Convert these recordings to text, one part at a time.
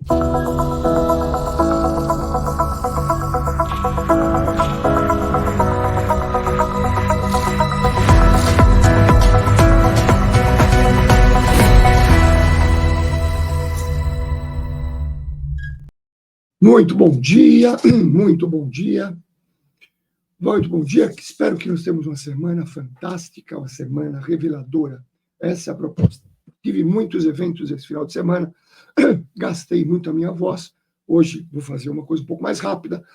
Muito bom dia, muito bom dia. Muito bom dia, espero que nós tenhamos uma semana fantástica, uma semana reveladora. Essa é a proposta. Tive muitos eventos esse final de semana, gastei muito a minha voz. Hoje vou fazer uma coisa um pouco mais rápida,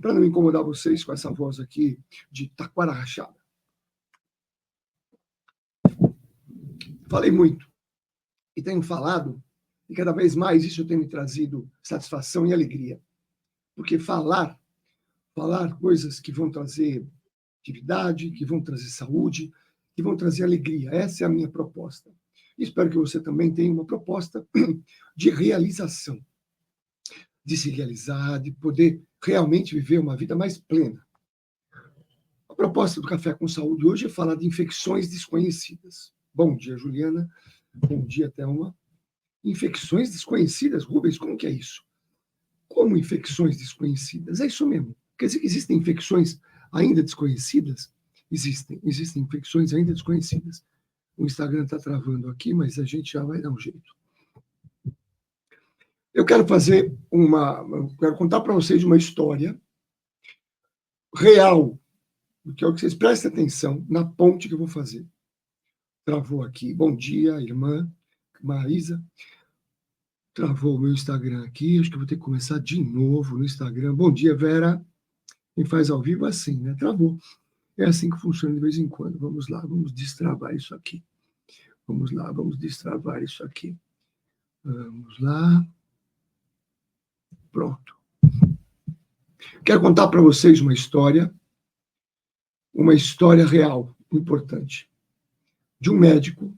para não incomodar vocês com essa voz aqui de taquara rachada. Falei muito e tenho falado, e cada vez mais isso tem me trazido satisfação e alegria. Porque falar coisas que vão trazer atividade, que vão trazer saúde, que vão trazer alegria. Essa é a minha proposta. Espero que você também tenha uma proposta de realização, de se realizar, de poder realmente viver uma vida mais plena. A proposta do Café com Saúde hoje é falar de infecções desconhecidas. Bom dia, Juliana. Bom dia, Thelma. Infecções desconhecidas? Rubens, como que é isso? Como infecções desconhecidas? É isso mesmo. Quer dizer que existem infecções ainda desconhecidas? Existem infecções ainda desconhecidas. O Instagram está travando aqui, mas a gente já vai dar um jeito. Eu quero contar para vocês uma história real, que é o que vocês prestem atenção na ponte que eu vou fazer. Travou aqui. Bom dia, irmã Marisa. Travou o meu Instagram aqui, acho que eu vou ter que começar de novo no Instagram. Bom dia, Vera. Quem faz ao vivo é assim, né? Travou. É assim que funciona de vez em quando. Vamos lá, vamos destravar isso aqui. Vamos lá, vamos destravar isso aqui. Vamos lá. Pronto. Quero contar para vocês uma história real, importante, de um médico,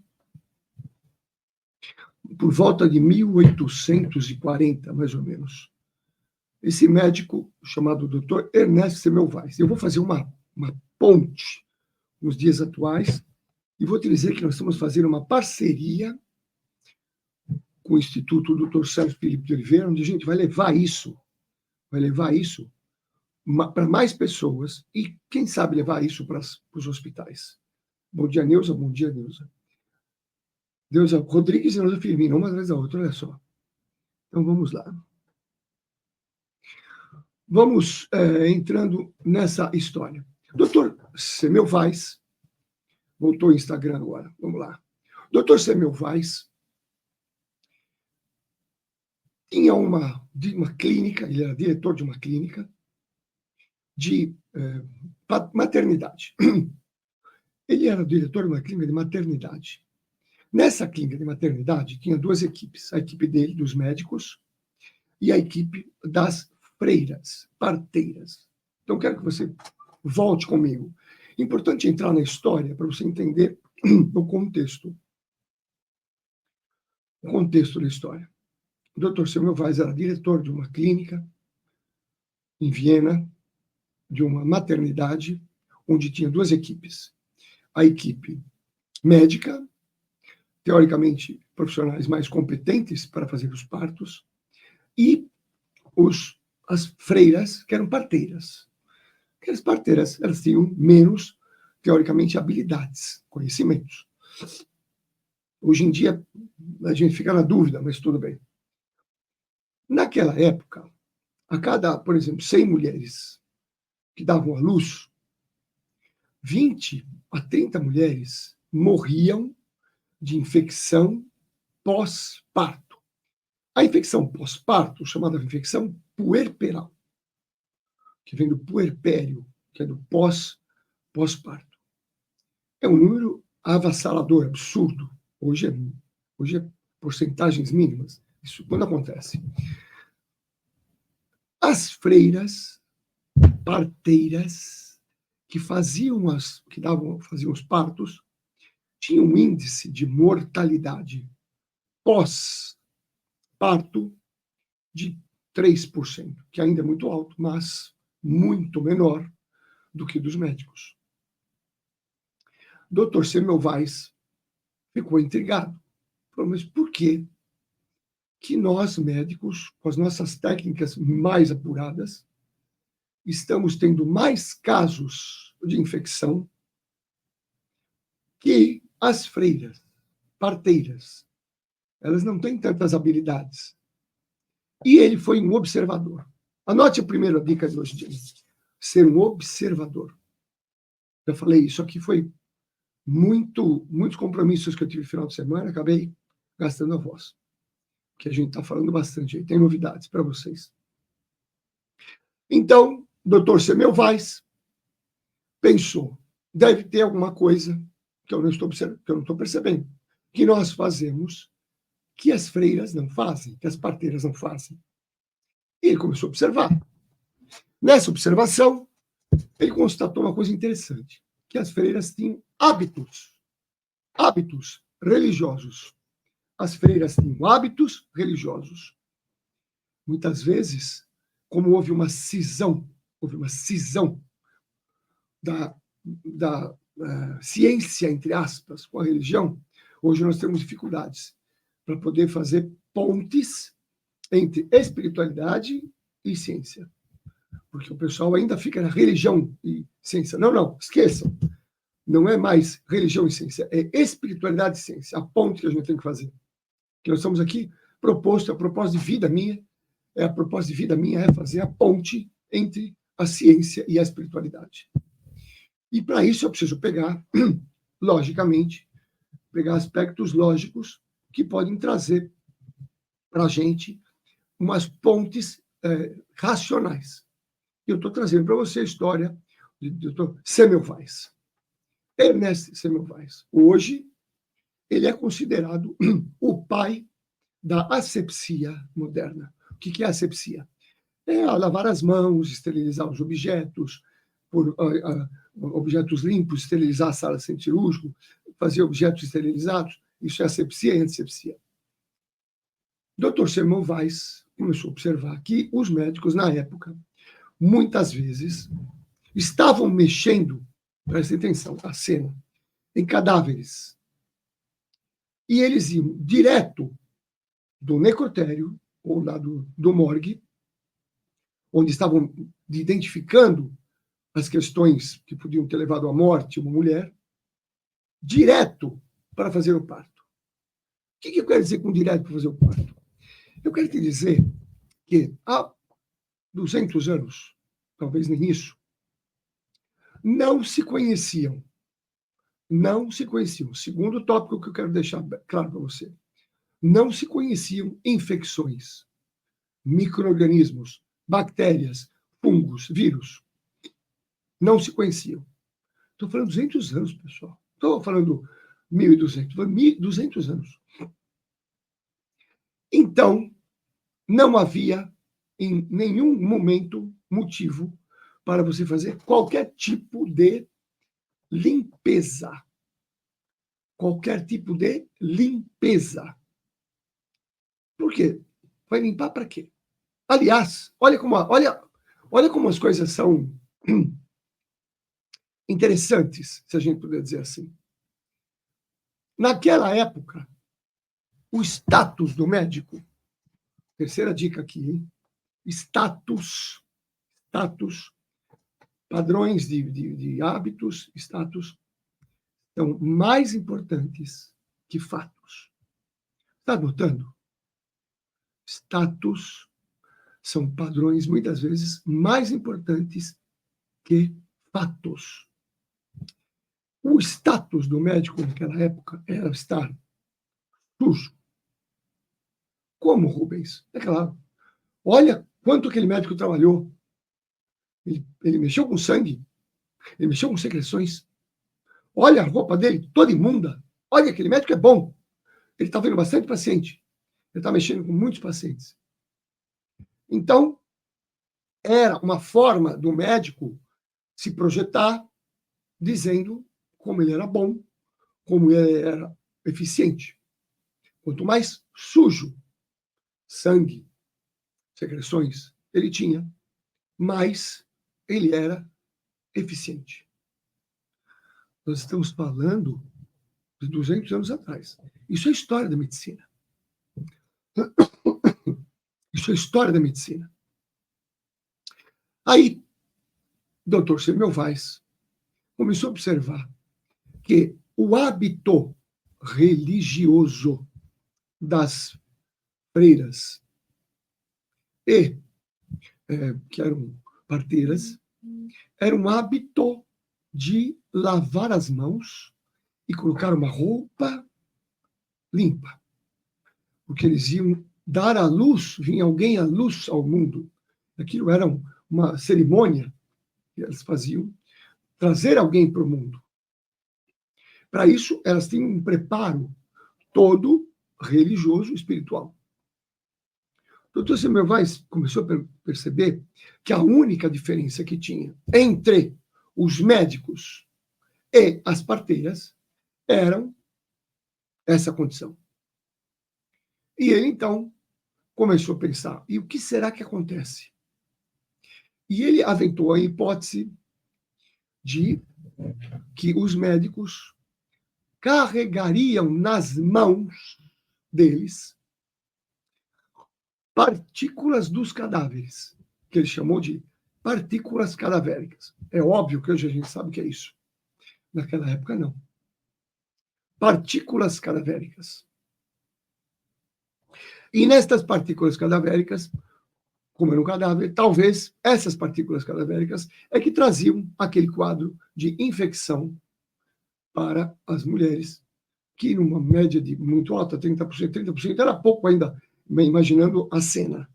por volta de 1840, mais ou menos. Esse médico, chamado Dr. Ernest Semmelweis. Eu vou fazer uma ponte nos dias atuais e vou te dizer que nós estamos fazendo uma parceria com o Instituto Dr. Sérgio Felipe de Oliveira, onde a gente vai levar isso para mais pessoas e, quem sabe, levar isso para os hospitais. Bom dia, Neuza. Bom dia, Neuza. Neuza Rodrigues e Neuza Firmino, uma atrás da outra, olha só. Então, vamos lá. Vamos entrando nessa história. Dr. Semmelweis, voltou ao Instagram agora, vamos lá. Dr. Semmelweis tinha uma clínica, ele era diretor de uma clínica de maternidade. Ele era diretor de uma clínica de maternidade. Nessa clínica de maternidade tinha duas equipes, a equipe dele, dos médicos, e a equipe das freiras, parteiras. Então, quero que você volte comigo. Importante entrar na história para você entender o contexto. O contexto da história. O Dr. Semmelweis era diretor de uma clínica em Viena, de uma maternidade, onde tinha duas equipes. A equipe médica, teoricamente profissionais mais competentes para fazer os partos, e as freiras, que eram parteiras. Aquelas parteiras, elas tinham menos, teoricamente, habilidades, conhecimentos. Hoje em dia, a gente fica na dúvida, mas tudo bem. Naquela época, a cada, por exemplo, 100 mulheres que davam à luz, 20 a 30 mulheres morriam de infecção pós-parto. A infecção pós-parto, chamada infecção puerperal, que vem do puerpério, que é do pós-parto. É um número avassalador, absurdo. Hoje é porcentagens mínimas. Isso quando acontece. As freiras, parteiras, que faziam os partos, tinham um índice de mortalidade pós-parto de 3%, que ainda é muito alto, mas muito menor do que dos médicos. Dr. Semmelweis ficou intrigado. Falou, mas por que que nós, médicos, com as nossas técnicas mais apuradas, estamos tendo mais casos de infecção que as freiras, parteiras. Elas não têm tantas habilidades. E ele foi um observador. Anote a primeira dica de hoje, ser um observador. Já falei, isso aqui foi muitos compromissos que eu tive no final de semana, acabei gastando a voz. Que a gente está falando bastante aí, tem novidades para vocês. Então, Dr. Semmelweis pensou, deve ter alguma coisa que eu não estou percebendo, que nós fazemos que as freiras não fazem, que as parteiras não fazem. E ele começou a observar. Nessa observação, ele constatou uma coisa interessante, que as freiras tinham hábitos religiosos. As freiras tinham hábitos religiosos. Muitas vezes, como houve uma cisão da ciência, entre aspas, com a religião, hoje nós temos dificuldades para poder fazer pontes entre espiritualidade e ciência. Porque o pessoal ainda fica na religião e ciência. Não, esqueçam. Não é mais religião e ciência, é espiritualidade e ciência. A ponte que a gente tem que fazer. Que nós estamos aqui proposto, a propósito de vida minha, é fazer a ponte entre a ciência e a espiritualidade. E para isso eu preciso pegar, logicamente, aspectos lógicos que podem trazer para a gente umas pontes racionais. Eu estou trazendo para você a história do Dr. Semmelweis. Ernest Semmelweis. Hoje, ele é considerado o pai da asepsia moderna. O que é asepsia? É lavar as mãos, esterilizar os objetos, por objetos limpos, esterilizar a sala sem cirúrgico, fazer objetos esterilizados. Isso é asepsia e antisepsia. Dr. Semmelweis começou a observar que os médicos, na época, muitas vezes, estavam mexendo, prestem atenção, a cena, em cadáveres. E eles iam direto do necrotério, ou lá do morgue, onde estavam identificando as questões que podiam ter levado à morte uma mulher, direto para fazer o parto. O que eu quero dizer com direto para fazer o parto? Eu quero te dizer que há 200 anos, talvez nem isso, não se conheciam. Segundo tópico que eu quero deixar claro para você. Não se conheciam infecções, micro-organismos, bactérias, fungos, vírus. Não se conheciam. Estou falando 200 anos, pessoal. Estou falando 1.200. 1.200 anos. Então, não havia, em nenhum momento, motivo para você fazer qualquer tipo de limpeza. Qualquer tipo de limpeza. Por quê? Vai limpar para quê? Aliás, olha como as coisas são interessantes, se a gente puder dizer assim. Naquela época, o status do médico, terceira dica aqui, hein? Status, padrões de hábitos, status, são mais importantes que fatos. Está notando? Status são padrões, muitas vezes, mais importantes que fatos. O status do médico naquela época era estar sujo. Como, Rubens? É claro. Olha quanto aquele médico trabalhou. Ele mexeu com sangue, ele mexeu com secreções. Olha a roupa dele, toda imunda. Olha, aquele médico é bom. Ele está vendo bastante paciente. Ele está mexendo com muitos pacientes. Então, era uma forma do médico se projetar dizendo como ele era bom, como ele era eficiente. Quanto mais sujo, sangue, secreções ele tinha, mais ele era eficiente. Nós estamos falando de 200 anos atrás. Isso é história da medicina. Isso é história da medicina. Aí, Dr. Semmelweis começou a observar que o hábito religioso das freiras e que eram parteiras, era um hábito de lavar as mãos e colocar uma roupa limpa. Porque eles iam dar à luz, vinha alguém à luz ao mundo. Aquilo era uma cerimônia que elas faziam, trazer alguém para o mundo. Para isso, elas tinham um preparo todo religioso e espiritual. O Dr. Semmelweis começou a perceber que a única diferença que tinha entre os médicos e as parteiras eram essa condição. E ele, então, começou a pensar, e o que será que acontece? E ele aventou a hipótese de que os médicos carregariam nas mãos deles partículas dos cadáveres, que ele chamou de partículas cadavéricas. É óbvio que hoje a gente sabe o que é isso. Naquela época, não. Partículas cadavéricas. E nestas partículas cadavéricas, como era um cadáver, talvez essas partículas cadavéricas é que traziam aquele quadro de infecção para as mulheres, que numa média de muito alta, 30%, era pouco ainda, imaginando a cena.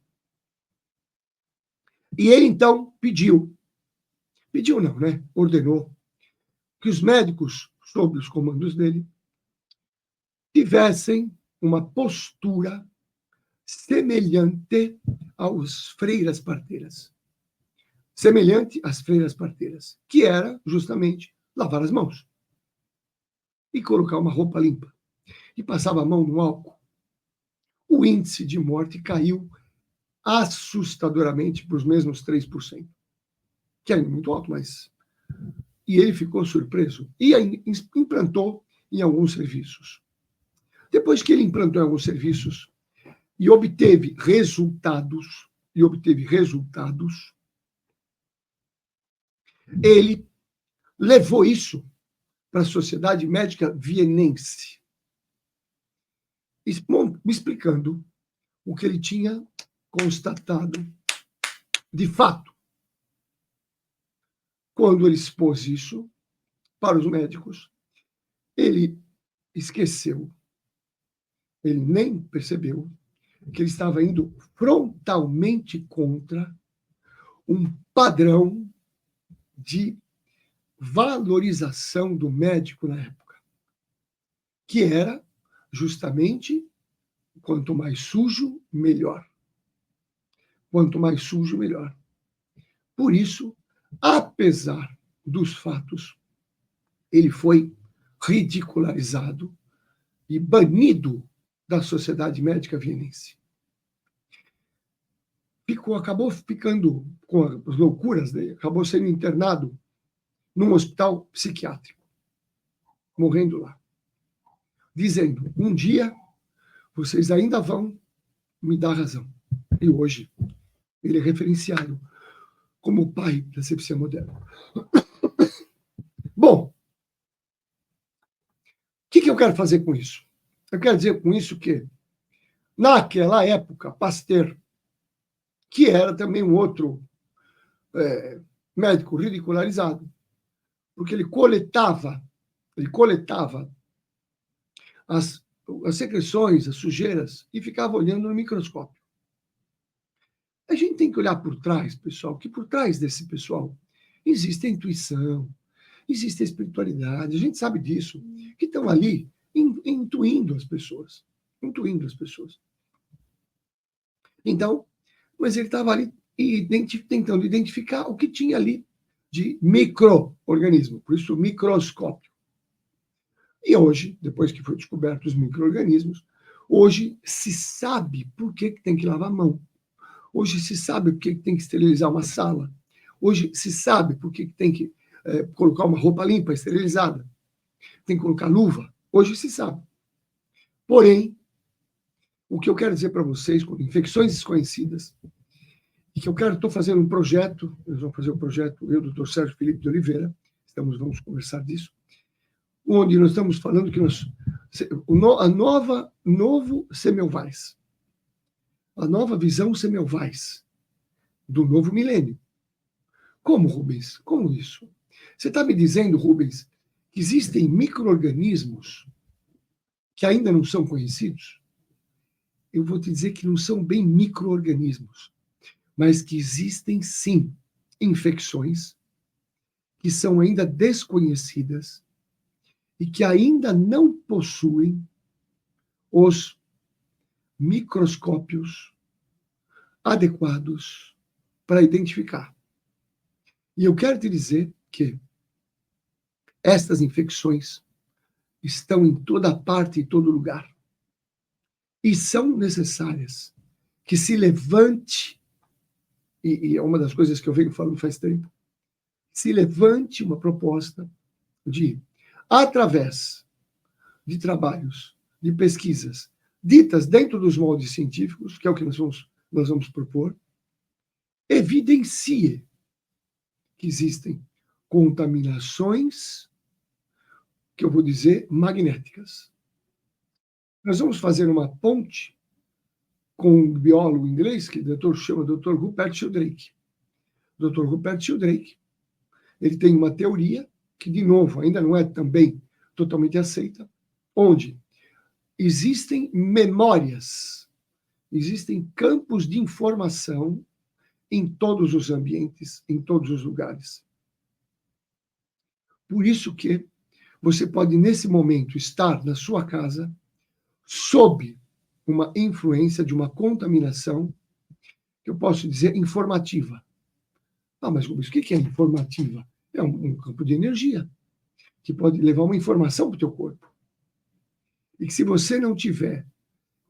E ele, então, pediu não, né? Ordenou que os médicos, sob os comandos dele, tivessem uma postura semelhante aos freiras parteiras. Semelhante às freiras parteiras, que era justamente lavar as mãos e colocar uma roupa limpa. E passava a mão no álcool. O índice de morte caiu assustadoramente para os mesmos 3%, que é muito alto, mas... E ele ficou surpreso e implantou em alguns serviços. Depois que ele implantou em alguns serviços e obteve resultados, ele levou isso para a Sociedade Médica Vienense, explicando o que ele tinha constatado de fato. Quando ele expôs isso para os médicos, ele esqueceu, ele nem percebeu que ele estava indo frontalmente contra um padrão de valorização do médico na época, que era justamente quanto mais sujo, melhor. Quanto mais sujo, melhor. Por isso, apesar dos fatos, ele foi ridicularizado e banido da Sociedade Médica Vienense. Acabou ficando com as loucuras dele, acabou sendo internado num hospital psiquiátrico, morrendo lá, dizendo, um dia vocês ainda vão me dar razão. E hoje ele é referenciado como o pai da asepsia moderna. Bom, o que eu quero fazer com isso? Eu quero dizer com isso que, naquela época, Pasteur, que era também um outro médico ridicularizado, porque ele coletava as secreções, as sujeiras, e ficava olhando no microscópio. A gente tem que olhar por trás, pessoal, que por trás desse pessoal existe a intuição, existe a espiritualidade, a gente sabe disso, que estão ali intuindo as pessoas. Então, mas ele estava ali tentando identificar o que tinha ali de micro-organismo, por isso microscópio. E hoje, depois que foi descoberto os micro-organismos, hoje se sabe por que tem que lavar a mão. Hoje se sabe por que tem que esterilizar uma sala. Hoje se sabe por que tem que colocar uma roupa limpa, esterilizada. Tem que colocar luva. Hoje se sabe. Porém, o que eu quero dizer para vocês, com infecções desconhecidas, e que estou fazendo um projeto, nós vamos fazer um projeto, eu, Dr. Sérgio Felipe de Oliveira, vamos conversar disso, onde nós estamos falando que novo Semmelweis, a nova visão Semmelweis do novo milênio. Como, Rubens? Como isso? Você está me dizendo, Rubens, que existem micro-organismos que ainda não são conhecidos? Eu vou te dizer que não são bem micro-organismos, mas que existem, sim, infecções que são ainda desconhecidas e que ainda não possuem os microscópios adequados para identificar. E eu quero te dizer que estas infecções estão em toda parte e todo lugar. E são necessárias que se levante, e é uma das coisas que eu venho falando faz tempo, se levante uma proposta de, através de trabalhos, de pesquisas, ditas dentro dos moldes científicos, que é o que nós vamos propor, evidencie que existem contaminações, que eu vou dizer, magnéticas. Nós vamos fazer uma ponte com um biólogo inglês, que chama Dr. Rupert Sheldrake. Dr. Rupert Sheldrake, ele tem uma teoria que, de novo, ainda não é também totalmente aceita, onde existem memórias, existem campos de informação em todos os ambientes, em todos os lugares. Por isso que você pode, nesse momento, estar na sua casa sob uma influência de uma contaminação, que eu posso dizer informativa. Mas Rubens, o que é informativa? É um campo de energia que pode levar uma informação para o teu corpo. E que se você não tiver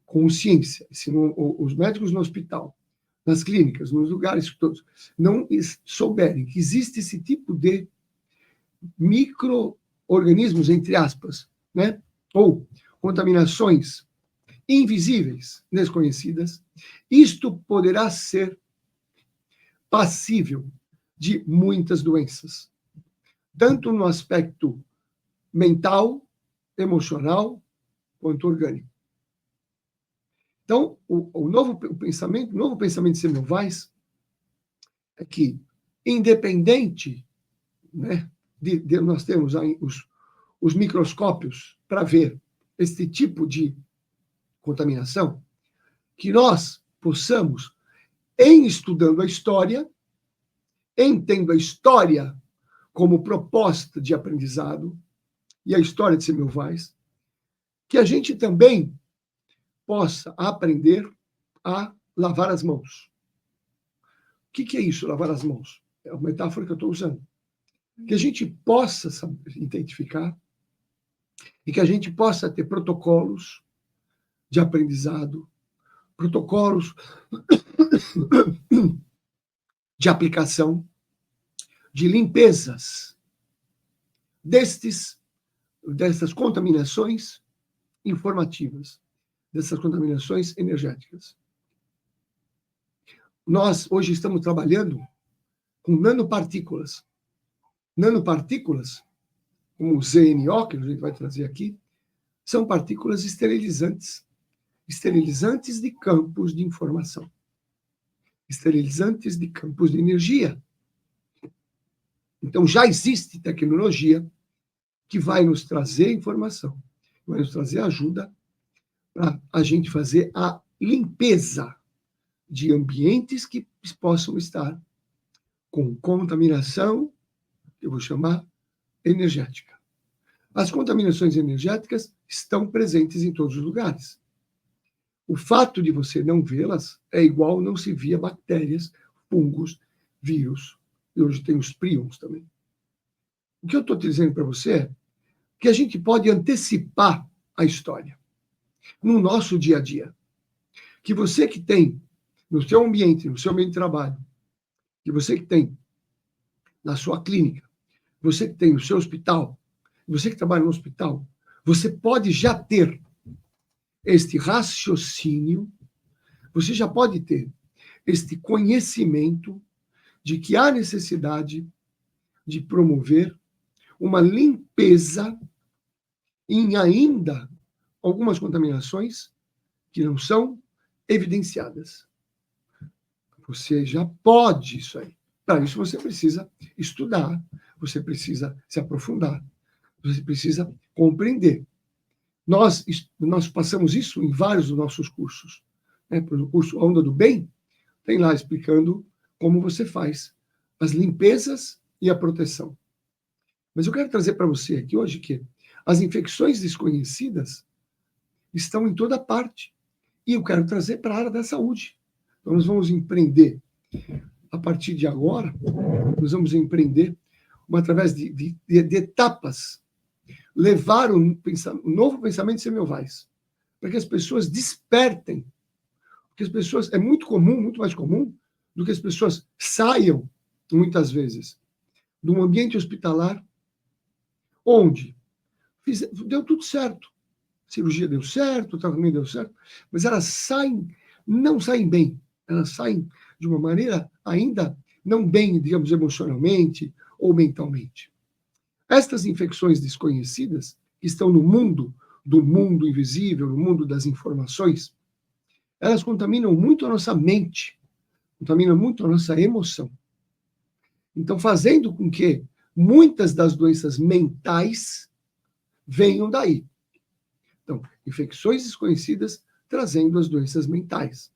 consciência, se não, os médicos no hospital, nas clínicas, nos lugares todos, não souberem que existe esse tipo de micro-organismos, entre aspas, né? Ou contaminações invisíveis, desconhecidas, isto poderá ser passível de muitas doenças, tanto no aspecto mental, emocional, quanto orgânico. Então, o novo pensamento de Semmelweis é que, independente, né, de nós termos aí os microscópios para ver este tipo de contaminação, que nós possamos, em estudando a história, em tendo a história como proposta de aprendizado, e a história de Semmelweis, que a gente também possa aprender a lavar as mãos. O que é isso, lavar as mãos? É uma metáfora que eu estou usando. Que a gente possa identificar e que a gente possa ter protocolos de aprendizado, protocolos de aplicação, de limpezas dessas contaminações informativas, dessas contaminações energéticas. Nós, hoje, estamos trabalhando com nanopartículas. Nanopartículas, como o ZNO, que a gente vai trazer aqui, são partículas esterilizantes de campos de informação, esterilizantes de campos de energia. Então, já existe tecnologia que vai nos trazer informação, vai nos trazer ajuda para a gente fazer a limpeza de ambientes que possam estar com contaminação, que eu vou chamar energética. As contaminações energéticas estão presentes em todos os lugares. O fato de você não vê-las é igual não se via bactérias, fungos, vírus, e hoje tem os prions também. O que eu estou dizendo para você é que a gente pode antecipar a história no nosso dia a dia. Que você que tem no seu ambiente de trabalho, que você que tem na sua clínica, você que tem no seu hospital, você que trabalha no hospital, você pode já ter este raciocínio, você já pode ter este conhecimento de que há necessidade de promover uma limpeza em ainda algumas contaminações que não são evidenciadas. Você já pode isso aí. Para isso você precisa estudar, você precisa se aprofundar, você precisa compreender. Nós passamos isso em vários dos nossos cursos. O curso Onda do Bem tem lá explicando como você faz as limpezas e a proteção. Mas eu quero trazer para você aqui hoje que as infecções desconhecidas estão em toda parte. E eu quero trazer para a área da saúde. Então, nós vamos empreender, a partir de agora, nós vamos empreender através de etapas, levar um novo pensamento de Semmelweis, para que as pessoas despertem. Porque as pessoas, é muito comum, muito mais comum, do que as pessoas saiam, muitas vezes, de um ambiente hospitalar, onde deu tudo certo. A cirurgia deu certo, o tratamento deu certo, mas elas não saem bem. Elas saem de uma maneira ainda não bem, digamos, emocionalmente ou mentalmente. Estas infecções desconhecidas, que estão no mundo do mundo invisível, no mundo das informações, elas contaminam muito a nossa mente, contaminam muito a nossa emoção. Então, fazendo com que muitas das doenças mentais venham daí. Então, infecções desconhecidas trazendo as doenças mentais.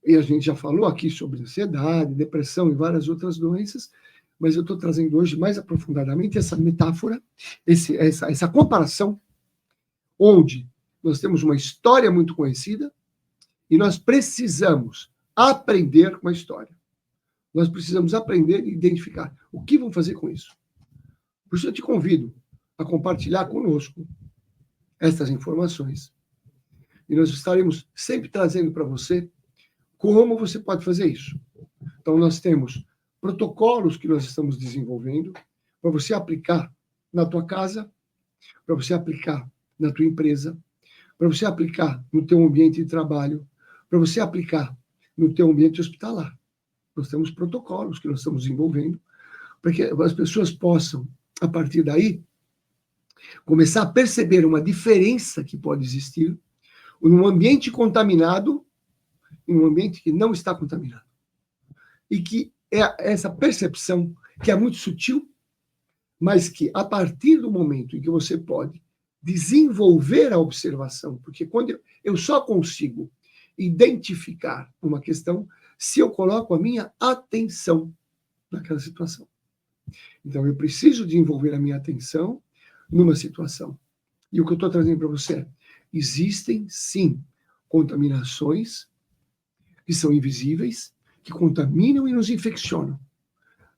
E a gente já falou aqui sobre ansiedade, depressão e várias outras doenças, mas eu estou trazendo hoje mais aprofundadamente essa metáfora, essa comparação, onde nós temos uma história muito conhecida e nós precisamos aprender com a história. Nós precisamos aprender e identificar o que vamos fazer com isso. Por isso eu te convido a compartilhar conosco estas informações. E nós estaremos sempre trazendo para você como você pode fazer isso. Então, nós temos protocolos que nós estamos desenvolvendo para você aplicar na tua casa, para você aplicar na tua empresa, para você aplicar no teu ambiente de trabalho, para você aplicar no teu ambiente hospitalar. Nós temos protocolos que nós estamos desenvolvendo para que as pessoas possam, a partir daí, começar a perceber uma diferença que pode existir num ambiente contaminado e num ambiente que não está contaminado. E que é essa percepção que é muito sutil, mas que a partir do momento em que você pode desenvolver a observação, porque quando eu só consigo identificar uma questão se eu coloco a minha atenção naquela situação. Então, eu preciso desenvolver a minha atenção numa situação. E o que eu estou trazendo para você é, existem, sim, contaminações que são invisíveis, que contaminam e nos infeccionam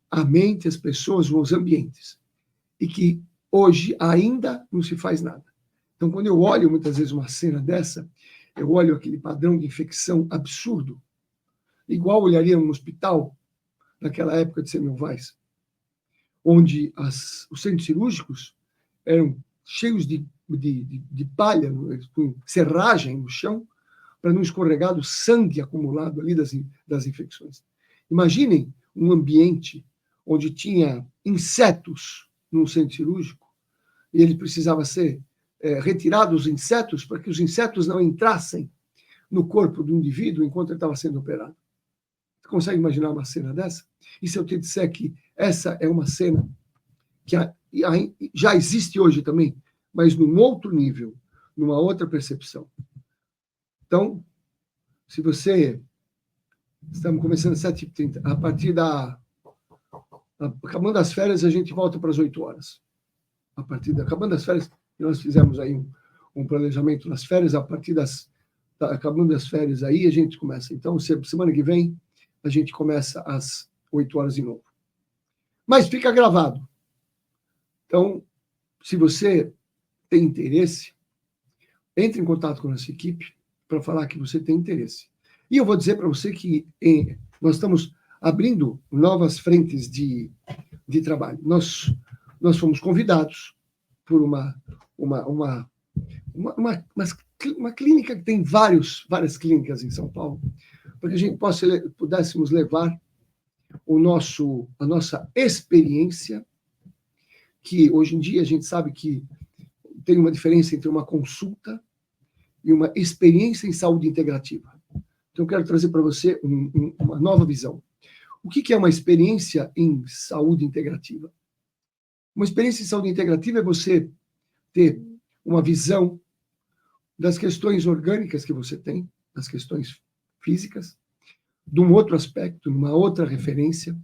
a mente, as pessoas, os ambientes, e que hoje ainda não se faz nada. Então, quando eu olho muitas vezes uma cena dessa, eu olho aquele padrão de infecção absurdo, igual olharia num hospital naquela época de Semmelweis, onde os centros cirúrgicos eram cheios de palha, com serragem no chão, para não escorregar do sangue acumulado ali das infecções. Imaginem um ambiente onde tinha insetos num centro cirúrgico, e ele precisava ser retirado os insetos para que os insetos não entrassem no corpo do indivíduo enquanto ele estava sendo operado. Você consegue imaginar uma cena dessa? E se eu te disser que essa é uma cena que já existe hoje também, mas num outro nível, numa outra percepção. Então, se você... Estamos começando às 7h30. A partir acabando as férias, a gente volta para as 8 horas. Acabando as férias, nós fizemos aí um planejamento nas férias, a partir acabando as férias aí, a gente começa. Então, semana que vem, a gente começa às 8 horas de novo. Mas fica gravado. Então, se você tem interesse, entre em contato com a nossa equipe para falar que você tem interesse. E eu vou dizer para você que nós estamos abrindo novas frentes de trabalho. Nós fomos convidados por uma uma clínica que tem várias clínicas em São Paulo, para que a gente pudéssemos levar a nossa experiência, que hoje em dia a gente sabe que tem uma diferença entre uma consulta e uma experiência em saúde integrativa. Então, eu quero trazer para você uma nova visão. O que é uma experiência em saúde integrativa? Uma experiência em saúde integrativa é você ter uma visão das questões orgânicas que você tem, das questões físicas, de um outro aspecto, numa outra referência.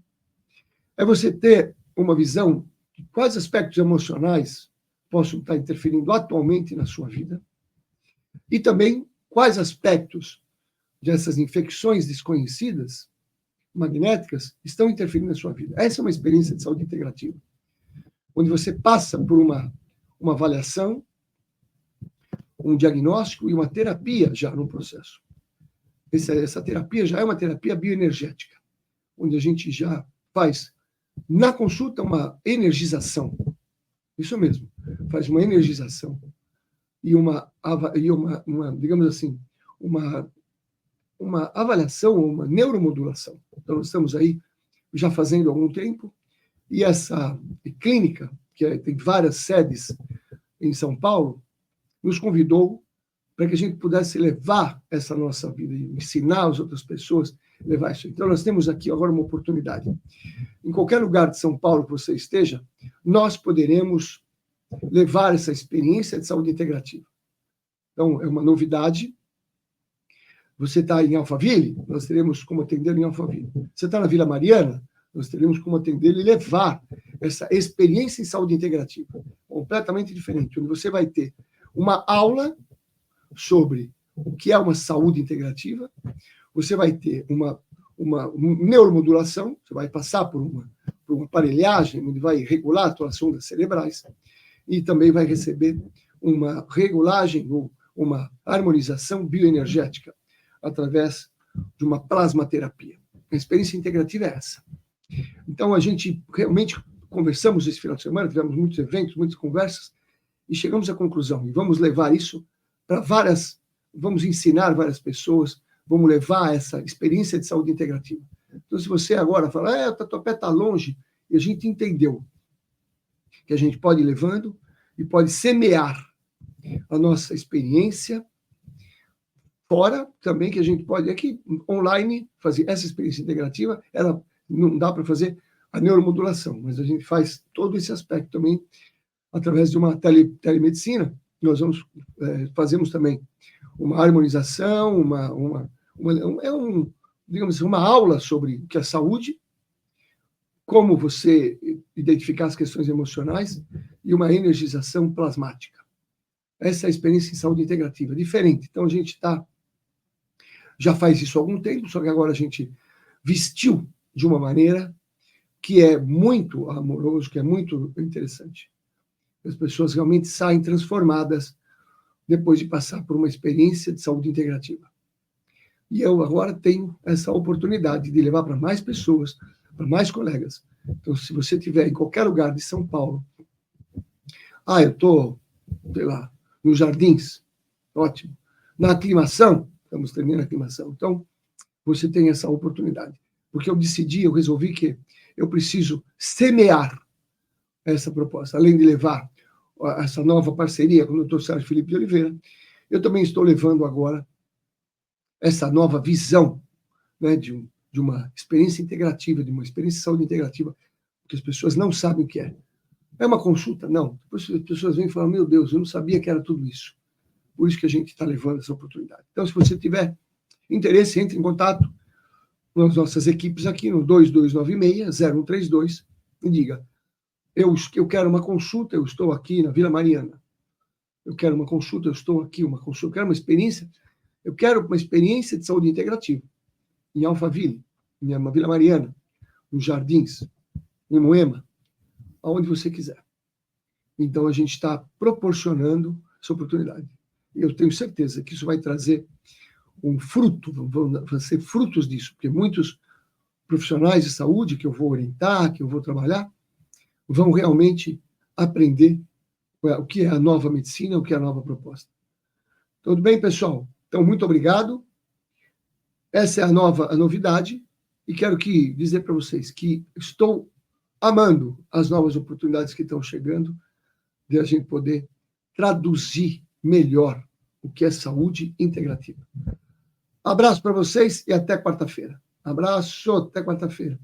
É você ter uma visão de quais aspectos emocionais possam estar interferindo atualmente na sua vida e também quais aspectos dessas infecções desconhecidas, magnéticas, estão interferindo na sua vida. Essa é uma experiência de saúde integrativa, onde você passa por uma avaliação, um diagnóstico e uma terapia já no processo. Essa terapia já é uma terapia bioenergética, onde a gente já faz, na consulta, uma energização. Isso mesmo, faz uma energização e digamos assim, uma avaliação, uma neuromodulação. Então, nós estamos aí já fazendo há algum tempo, e essa clínica, que tem várias sedes em São Paulo, nos convidou para que a gente pudesse levar essa nossa vida e ensinar as outras pessoas a levar isso. Então, nós temos aqui agora uma oportunidade. Em qualquer lugar de São Paulo que você esteja, nós poderemos levar essa experiência de saúde integrativa. Então, é uma novidade. Você está em Alphaville, nós teremos como atender em Alphaville. Você está na Vila Mariana, nós teremos como atender e levar essa experiência em saúde integrativa, completamente diferente, onde você vai ter uma aula sobre o que é uma saúde integrativa, você vai ter uma neuromodulação, você vai passar por uma aparelhagem, onde vai regular a atuação das cerebrais, e também vai receber uma regulagem ou uma harmonização bioenergética através de uma plasmaterapia. A experiência integrativa é essa. Então, a gente realmente conversamos esse final de semana, tivemos muitos eventos, muitas conversas, e chegamos à conclusão, e vamos levar isso para vamos ensinar várias pessoas, vamos levar essa experiência de saúde integrativa. Então, se você agora fala, o Tatuapé está longe, e a gente entendeu que a gente pode ir levando e pode semear a nossa experiência, fora também que a gente pode, aqui online, fazer essa experiência integrativa, ela não dá para fazer a neuromodulação, mas a gente faz todo esse aspecto também através de uma telemedicina. Nós fazemos também uma harmonização, digamos assim, uma aula sobre o que é saúde, como você identificar as questões emocionais e uma energização plasmática. Essa é a experiência em saúde integrativa, diferente. Então, a gente já faz isso há algum tempo, só que agora a gente vestiu de uma maneira que é muito amoroso, que é muito interessante. As pessoas realmente saem transformadas depois de passar por uma experiência de saúde integrativa. E eu agora tenho essa oportunidade de levar para mais pessoas, para mais colegas. Então, se você estiver em qualquer lugar de São Paulo, eu estou, sei lá, nos Jardins, ótimo. Na aclimação, estamos terminando a aclimação. Então, você tem essa oportunidade. Porque eu resolvi que eu preciso semear essa proposta. Além de levar essa nova parceria com o Dr. Sérgio Felipe de Oliveira, eu também estou levando agora essa nova visão, né, de uma experiência integrativa, de uma experiência de saúde integrativa, que as pessoas não sabem o que é. É uma consulta? Não. Depois as pessoas vêm e falam, meu Deus, eu não sabia que era tudo isso. Por isso que a gente está levando essa oportunidade. Então, se você tiver interesse, entre em contato com as nossas equipes aqui no 2296-0132 e diga, eu quero uma consulta, eu estou aqui na Vila Mariana. Eu quero uma consulta, eu estou aqui, uma consulta. Eu quero uma experiência, de saúde integrativa. Em Alphaville, em Vila Mariana, nos Jardins, em Moema, aonde você quiser. Então, a gente está proporcionando essa oportunidade. Eu tenho certeza que isso vai trazer um fruto, vão ser frutos disso, porque muitos profissionais de saúde que eu vou orientar, que eu vou trabalhar, vão realmente aprender o que é a nova medicina, o que é a nova proposta. Tudo bem, pessoal? Então, muito obrigado. Essa é a novidade, e quero dizer para vocês que estou amando as novas oportunidades que estão chegando, de a gente poder traduzir melhor o que é saúde integrativa. Abraço para vocês e até quarta-feira. Abraço, até quarta-feira.